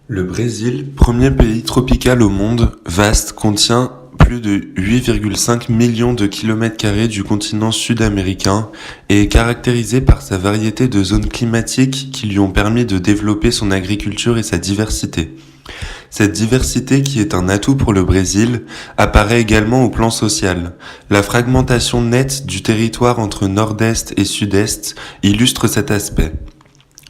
Le Brésil, premier pays tropical au monde, vaste, contient plus de 8,5 millions de kilomètres carrés du continent sud-américain et est caractérisé par sa variété de zones climatiques qui lui ont permis de développer son agriculture et sa diversité. Cette diversité, qui est un atout pour le Brésil, apparaît également au plan social. La fragmentation nette du territoire entre nord-est et sud-est illustre cet aspect.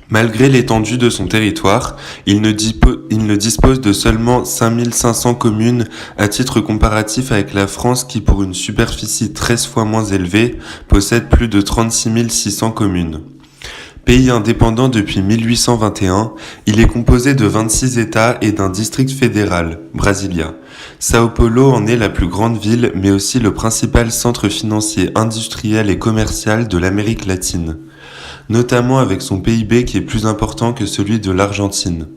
Malgré l'étendue de son territoire, il ne dispose de seulement 5500 communes à titre comparatif avec la France qui, pour une superficie 13 fois moins élevée, possède plus de 36 600 communes. Pays indépendant depuis 1821, il est composé de 26 États et d'un district fédéral, Brasilia. Sao Paulo en est la plus grande ville, mais aussi le principal centre financier, industriel et commercial de l'Amérique latine, notamment avec son PIB qui est plus important que celui de l'Argentine.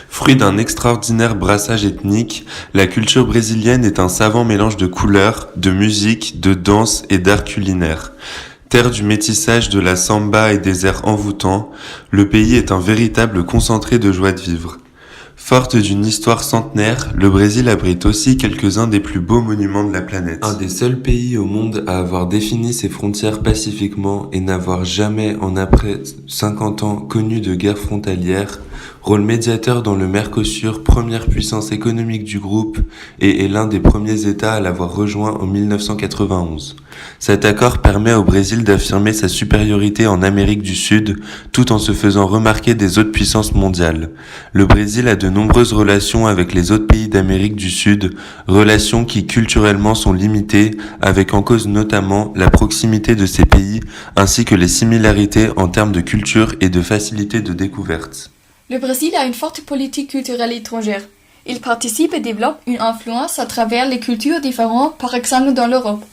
Fruit d'un extraordinaire brassage ethnique, la culture brésilienne est un savant mélange de couleurs, de musique, de danse et d'art culinaire. Terre du métissage de la samba et des airs envoûtants, le pays est un véritable concentré de joie de vivre. Forte d'une histoire centenaire, le Brésil abrite aussi quelques-uns des plus beaux monuments de la planète. Un des seuls pays au monde à avoir défini ses frontières pacifiquement et n'avoir jamais, en après 50 ans, connu de guerre frontalière, rôle médiateur dans le Mercosur, première puissance économique du groupe, et est l'un des premiers États à l'avoir rejoint en 1991. Cet accord permet au Brésil d'affirmer sa supériorité en Amérique du Sud, tout en se faisant remarquer des autres puissances mondiales. Le Brésil a de nombreuses relations avec les autres pays d'Amérique du Sud, relations qui culturellement sont limitées, avec en cause notamment la proximité de ces pays, ainsi que les similarités en termes de culture et de facilité de découverte. Le Brésil a une forte politique culturelle étrangère. Il participe et développe une influence à travers les cultures différentes, par exemple dans l'Europe.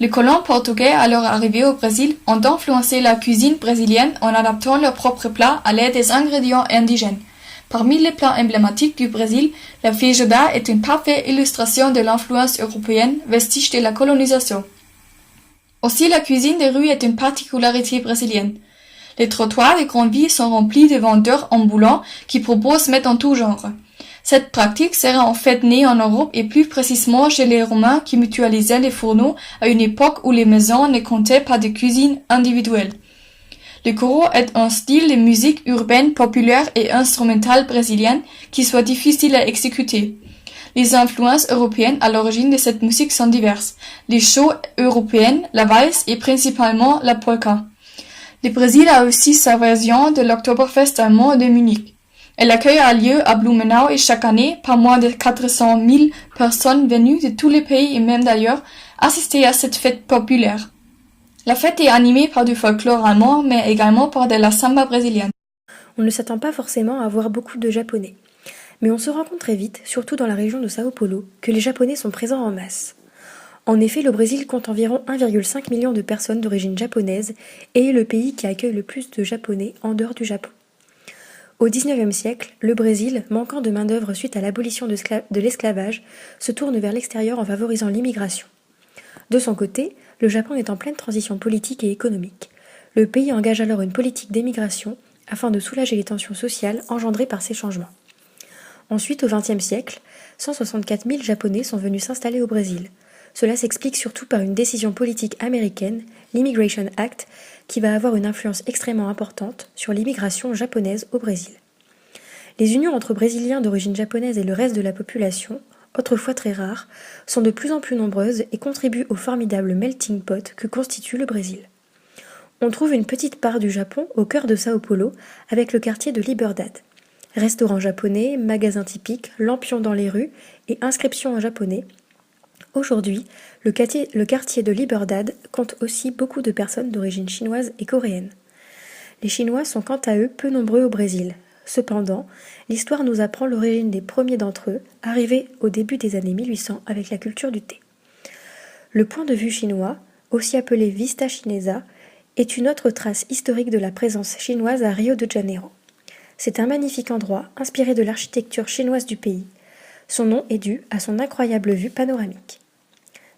Les colons portugais, à leur arrivée au Brésil, ont influencé la cuisine brésilienne en adaptant leurs propres plats à l'aide des ingrédients indigènes. Parmi les plats emblématiques du Brésil, la feijoada est une parfaite illustration de l'influence européenne, vestige de la colonisation. Aussi, la cuisine des rues est une particularité brésilienne. Les trottoirs des grandes villes sont remplis de vendeurs ambulants qui proposent mets en tout genre. Cette pratique serait en fait née en Europe et plus précisément chez les Romains qui mutualisaient les fourneaux à une époque où les maisons ne comptaient pas de cuisine individuelle. Le choro est un style de musique urbaine populaire et instrumentale brésilienne qui soit difficile à exécuter. Les influences européennes à l'origine de cette musique sont diverses. Les chants européennes, la valse et principalement la polka. Le Brésil a aussi sa version de l'Oktoberfest allemand de Munich. L'accueil a lieu à Blumenau et chaque année, par moins de 400 000 personnes venues de tous les pays et même d'ailleurs, assister à cette fête populaire. La fête est animée par du folklore allemand, mais également par de la samba brésilienne. On ne s'attend pas forcément à voir beaucoup de Japonais. Mais on se rend compte très vite, surtout dans la région de Sao Paulo, que les Japonais sont présents en masse. En effet, le Brésil compte environ 1,5 million de personnes d'origine japonaise et est le pays qui accueille le plus de Japonais en dehors du Japon. Au XIXe siècle, le Brésil, manquant de main-d'œuvre suite à l'abolition de l'esclavage, se tourne vers l'extérieur en favorisant l'immigration. De son côté, le Japon est en pleine transition politique et économique. Le pays engage alors une politique d'émigration afin de soulager les tensions sociales engendrées par ces changements. Ensuite, au XXe siècle, 164 000 Japonais sont venus s'installer au Brésil. Cela s'explique surtout par une décision politique américaine, l'Immigration Act, qui va avoir une influence extrêmement importante sur l'immigration japonaise au Brésil. Les unions entre Brésiliens d'origine japonaise et le reste de la population, autrefois très rares, sont de plus en plus nombreuses et contribuent au formidable melting pot que constitue le Brésil. On trouve une petite part du Japon au cœur de Sao Paulo avec le quartier de Liberdade. Restaurants japonais, magasins typiques, lampions dans les rues et inscriptions en japonais. Aujourd'hui, le quartier de Liberdade compte aussi beaucoup de personnes d'origine chinoise et coréenne. Les Chinois sont quant à eux peu nombreux au Brésil. Cependant, l'histoire nous apprend l'origine des premiers d'entre eux, arrivés au début des années 1800 avec la culture du thé. Le point de vue chinois, aussi appelé Vista Chinesa, est une autre trace historique de la présence chinoise à Rio de Janeiro. C'est un magnifique endroit inspiré de l'architecture chinoise du pays. Son nom est dû à son incroyable vue panoramique.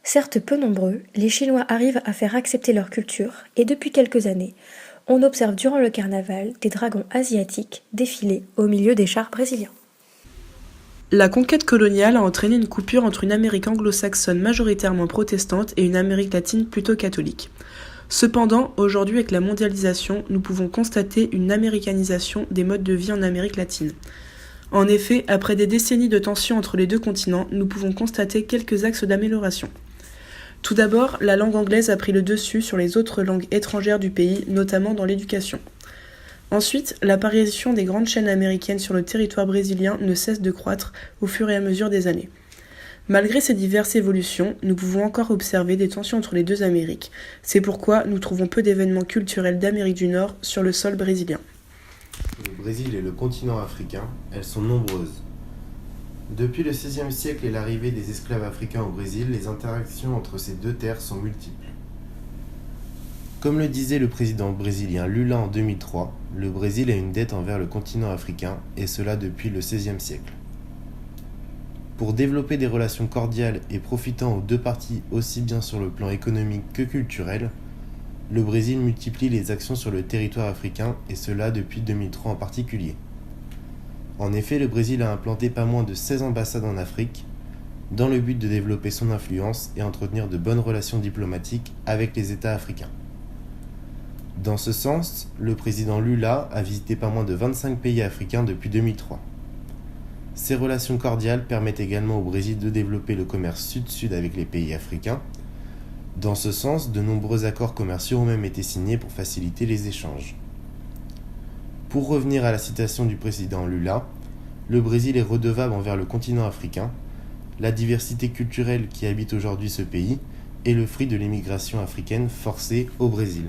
Certes peu nombreux, les Chinois arrivent à faire accepter leur culture et depuis quelques années, On observe durant le carnaval des dragons asiatiques défiler au milieu des chars brésiliens. La conquête coloniale a entraîné une coupure entre une Amérique anglo-saxonne majoritairement protestante et une Amérique latine plutôt catholique. Cependant, aujourd'hui avec la mondialisation, nous pouvons constater une américanisation des modes de vie en Amérique latine. En effet, après des décennies de tensions entre les deux continents, nous pouvons constater quelques axes d'amélioration. Tout d'abord, la langue anglaise a pris le dessus sur les autres langues étrangères du pays, notamment dans l'éducation. Ensuite, l'apparition des grandes chaînes américaines sur le territoire brésilien ne cesse de croître au fur et à mesure des années. Malgré ces diverses évolutions, nous pouvons encore observer des tensions entre les deux Amériques. C'est pourquoi nous trouvons peu d'événements culturels d'Amérique du Nord sur le sol brésilien. Le Brésil et le continent africain, elles sont nombreuses. Depuis le XVIe siècle et l'arrivée des esclaves africains au Brésil, les interactions entre ces deux terres sont multiples. Comme le disait le président brésilien Lula en 2003, le Brésil a une dette envers le continent africain, et cela depuis le XVIe siècle. Pour développer des relations cordiales et profitant aux deux parties aussi bien sur le plan économique que culturel, le Brésil multiplie les actions sur le territoire africain, et cela depuis 2003 en particulier. En effet, le Brésil a implanté pas moins de 16 ambassades en Afrique, dans le but de développer son influence et entretenir de bonnes relations diplomatiques avec les États africains. Dans ce sens, le président Lula a visité pas moins de 25 pays africains depuis 2003. Ces relations cordiales permettent également au Brésil de développer le commerce sud-sud avec les pays africains. Dans ce sens, de nombreux accords commerciaux ont même été signés pour faciliter les échanges. Pour revenir à la citation du président Lula, le Brésil est redevable envers le continent africain. La diversité culturelle qui habite aujourd'hui ce pays est le fruit de l'immigration africaine forcée au Brésil.